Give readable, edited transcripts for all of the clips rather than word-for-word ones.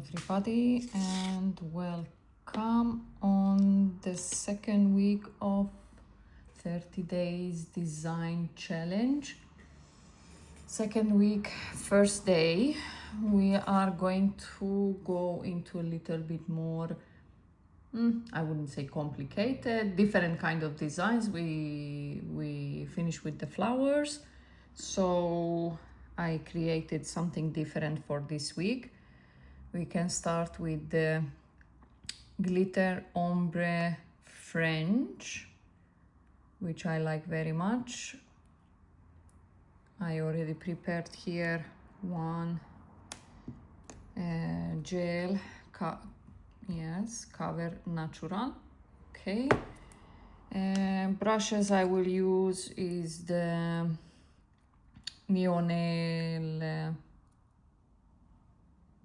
everybody, and welcome on the second week of 30 days design challenge. Second week, first day, we are going to go into a little bit more, I wouldn't say complicated, different kind of designs. We finished with the flowers, so I created something different for this week. We can start with the glitter ombre French, which I like very much. I already prepared here one gel, cover natural. Okay, brushes I will use is the Neonail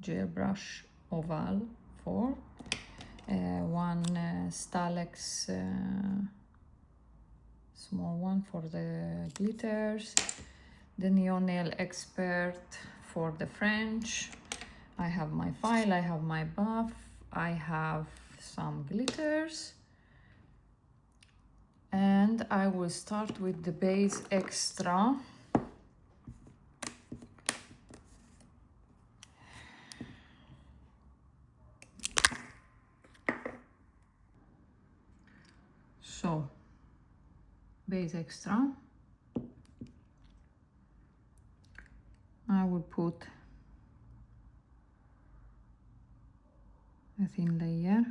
gel brush oval 4, one Stalex small one for the glitters, the Neonail Expert for the French. I have my file, I have my buff, I have some glitters, and I will start with the base extra. So, base extra, I will put a thin layer.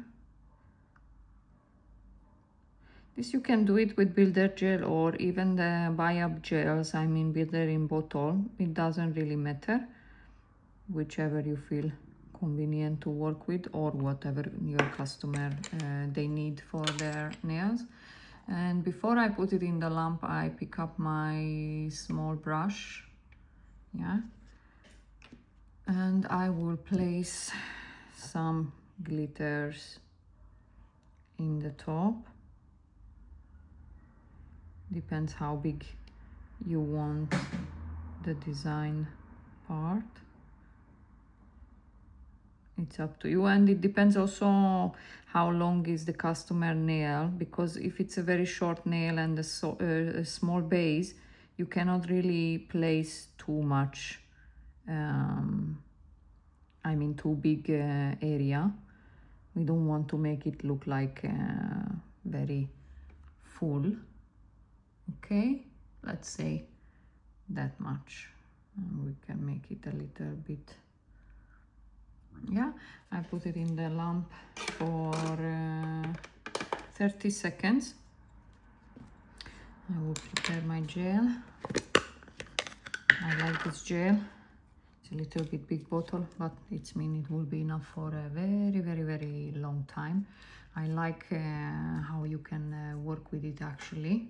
This you can do it with builder gel or even the buy-up gels, I mean builder in bottle. It doesn't really matter, whichever you feel convenient to work with or whatever your customer they need for their nails. And before I put it in the lamp, I pick up my small brush, and I will place some glitters in the top. Depends how big you want the design part. It's up to you, and it depends also how long is the customer nail, because if it's a very short nail and a small base, you cannot really place too much, I mean too big area. We don't want to make it look like very full. Okay, let's say that much, and we can make it a little bit. I put it in the lamp for 30 seconds. I will prepare my gel. I like this gel. It's a little bit big bottle, but it will be enough for a very long time. I like how you can work with it actually.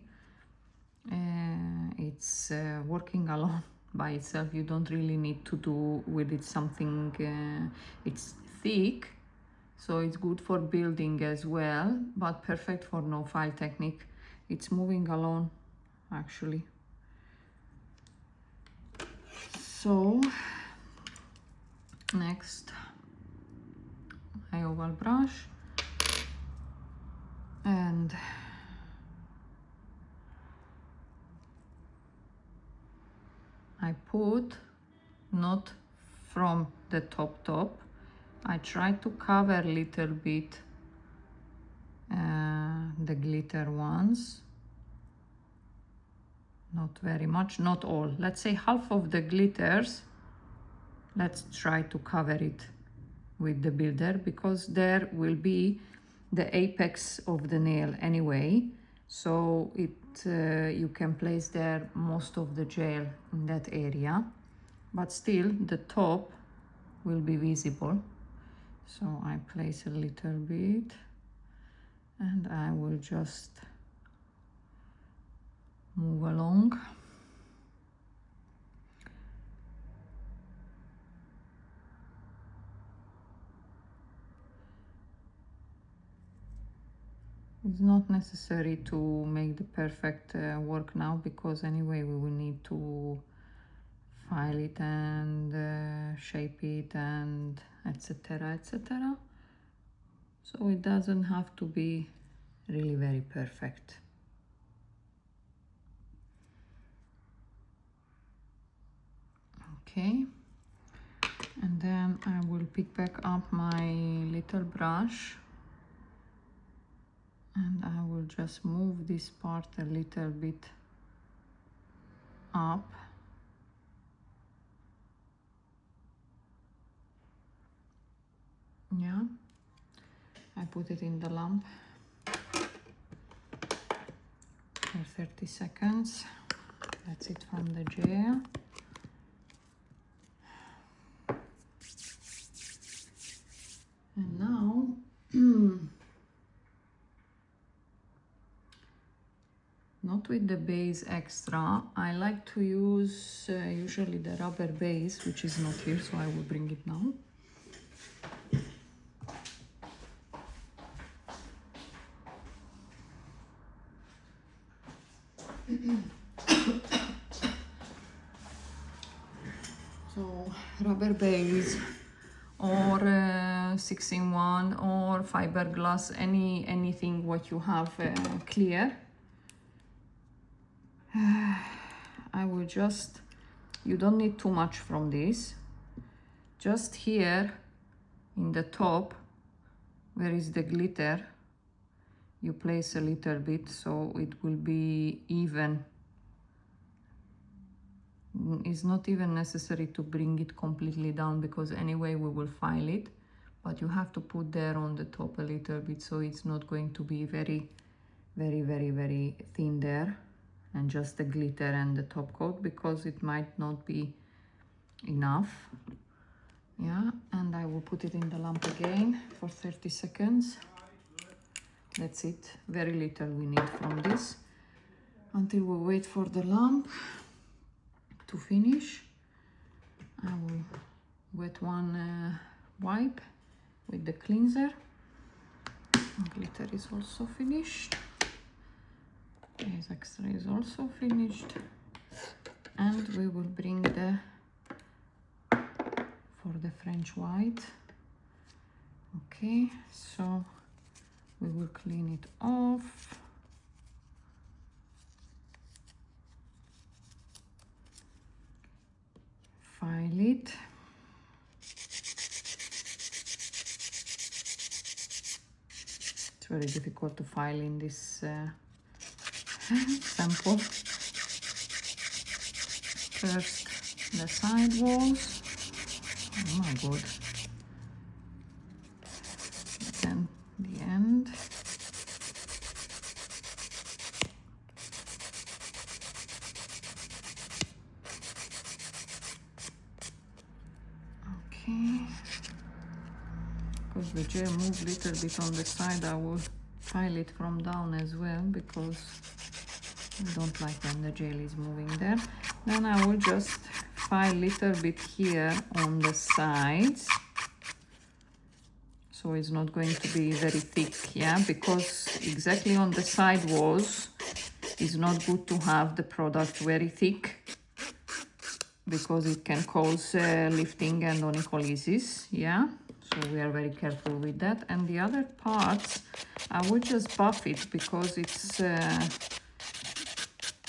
It's working alone by itself. You don't really need to do with it something. It's thick, so it's good for building as well, but perfect for no file technique. It's moving alone actually. So next, my oval brush, and I put not from the top. I try to cover a little bit the glitter ones, not very much, not all. Let's say half of the glitters, let's try to cover it with the builder, because there will be the apex of the nail anyway, so it you can place there most of the gel in that area, but still the top will be visible. So I place a little bit, and I will just move along. It's not necessary to make the perfect work now, because anyway we will need to file it and shape it and etc, etc. So it doesn't have to be really very perfect. Okay, and then I will pick back up my little brush and I will just move this part a little bit up. Yeah, I put it in the lamp for 30 seconds. That's it from the gel. And now not with the base extra, I like to use usually the rubber base, which is not here, so I will bring it now. So rubber base or 6-in-1 or fiberglass, anything what you have clear. I will just, you don't need too much from this, just here in the top where is the glitter, you place a little bit so it will be even. It's not even necessary to bring it completely down because anyway we will file it, but you have to put there on the top a little bit so it's not going to be very thin there and just the glitter and the top coat, because it might not be enough. Yeah, and I will put it in the lamp again for 30 seconds. That's it, very little we need from this until we wait for the lamp to finish. I will wet one wipe with the cleanser. Glitter is also finished. Base extra is also finished. And we will bring the, for the French white. Okay, so we will clean it off. File it. It's very difficult to file in this sample. First the side walls. Oh my god. Then the end. Because the gel moved a little bit on the side, I will file it from down as well, because I don't like when the gel is moving there. Then I will just file a little bit here on the sides, so it's not going to be very thick, yeah, because exactly on the side walls it's not good to have the product very thick, because it can cause lifting and onycholysis, yeah. So we are very careful with that. And the other parts, I will just buff it because it's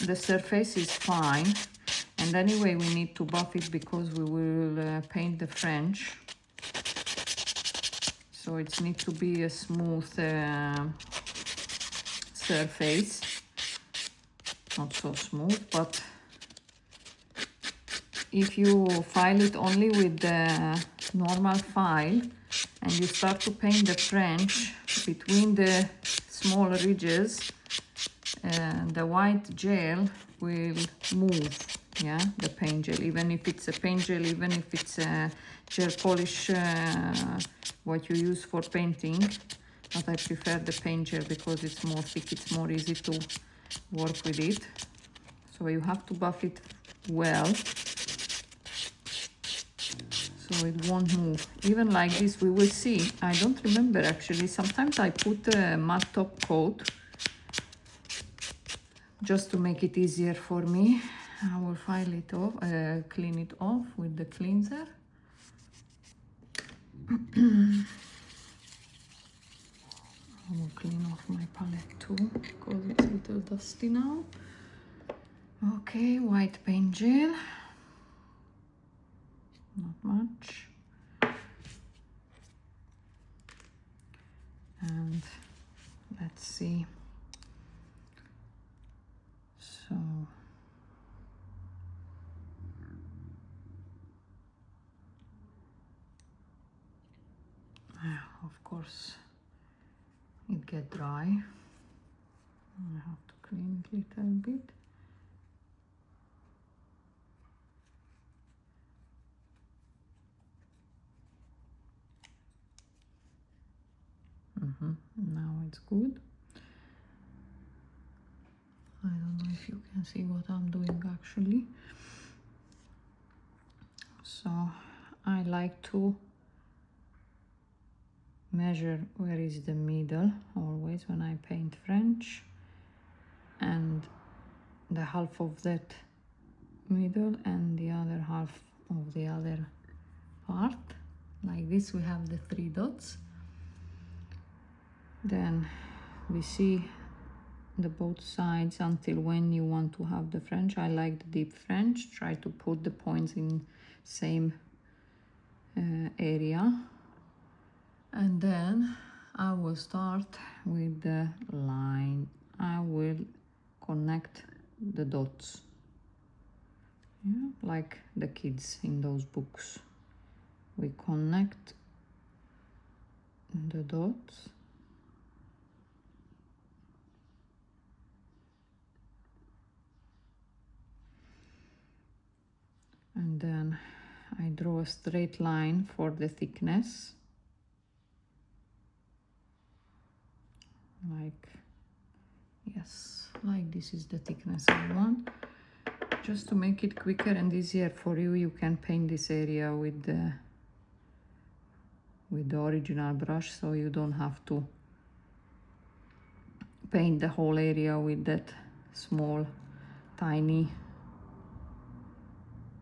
the surface is fine. And anyway, we need to buff it because we will paint the French. So it needs to be a smooth surface. Not so smooth, but if you file it only with the normal file and you start to paint the French between the small ridges, the white gel will move, yeah, the paint gel, even if it's a paint gel, even if it's a gel polish what you use for painting. But I prefer the paint gel because it's more thick, it's more easy to work with it. So you have to buff it well, so it won't move. Even like this, we will see. I don't remember actually. Sometimes I put a matte top coat just to make it easier for me. I will file it off, clean it off with the cleanser. I will clean off my palette too, because it's a little dusty now. Okay, white paint gel. Not much. And let's see. So of course it get dry. I have to clean it a little bit. Now it's good. I don't know if you can see what I'm doing actually. So I like to measure where is the middle always when I paint French, and the half of that middle and the other half of the other part. Like this, we have the 3 dots. Then we see the both sides until when you want to have the French. I like the deep French. Try to put the points in same area. And then I will start with the line. I will connect the dots. Yeah, like the kids in those books. We connect the dots. And then I draw a straight line for the thickness. Like, yes, like this is the thickness I want. Just to make it quicker and easier for you, you can paint this area with the original brush, so you don't have to paint the whole area with that small, tiny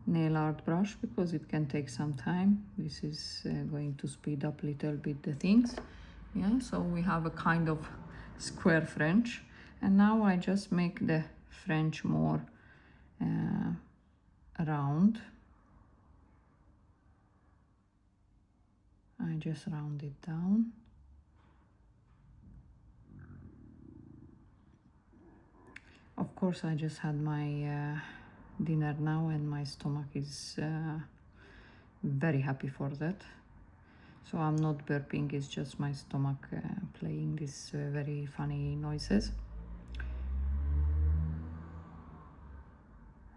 nail art brush, because it can take some time. This is going to speed up a little bit the things. Yeah, so we have a kind of square French, and now I just make the French more round. I just round it down. Of course, I just had my dinner now, and my stomach is very happy for that. So I'm not burping, it's just my stomach playing these very funny noises.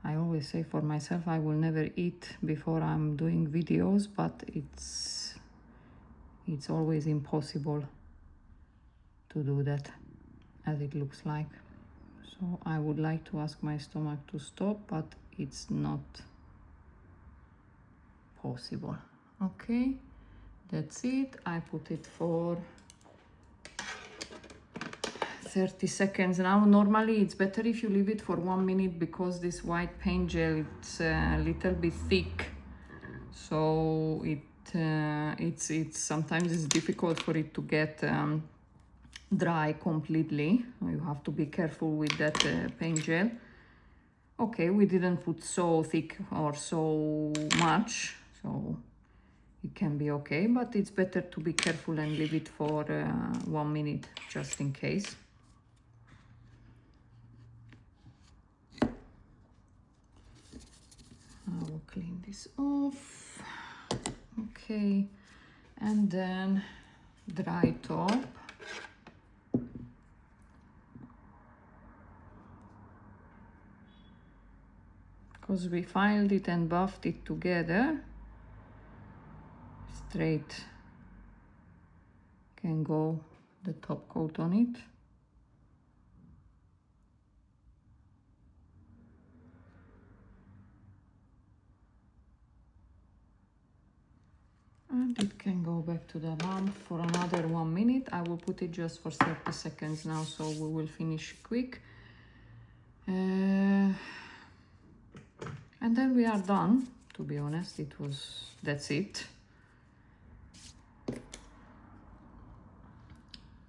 I always say for myself I will never eat before I'm doing videos, but it's always impossible to do that, as it looks like. So I would like to ask my stomach to stop, but it's not possible. Okay, that's it. I put it for 30 seconds now. Normally it's better if you leave it for 1 minute, because this white paint gel, it's a little bit thick, so it's sometimes it's difficult for it to get dry completely. You have to be careful with that paint gel. Okay, we didn't put so thick or so much, so it can be okay, but it's better to be careful and leave it for 1 minute just in case. I will clean this off. Okay, and then dry top. Because we filed it and buffed it together, straight can go the top coat on it. And it can go back to the lamp for another 1 minute. I will put it just for 30 seconds now, so we will finish quick. then we are done. To be honest, that's it.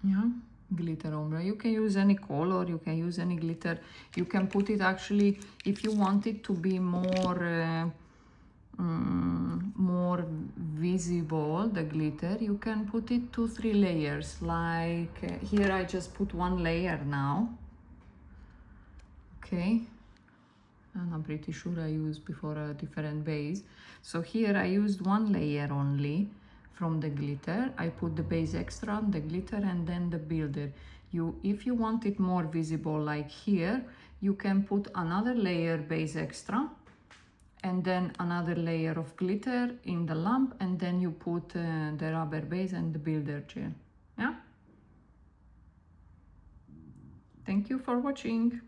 Yeah, glitter ombre. You can use any color, you can use any glitter. You can put it actually, if you want it to be more more visible, the glitter, you can put it 2-3 layers. Like here I just put 1 layer now. Okay, and I'm pretty sure I used before a different base. So here I used 1 layer only from the glitter. I put the base extra, the glitter, and then the builder. If you want it more visible, like here, you can put another layer base extra and then another layer of glitter in the lamp, and then you put the rubber base and the builder gel. Yeah. Thank you for watching.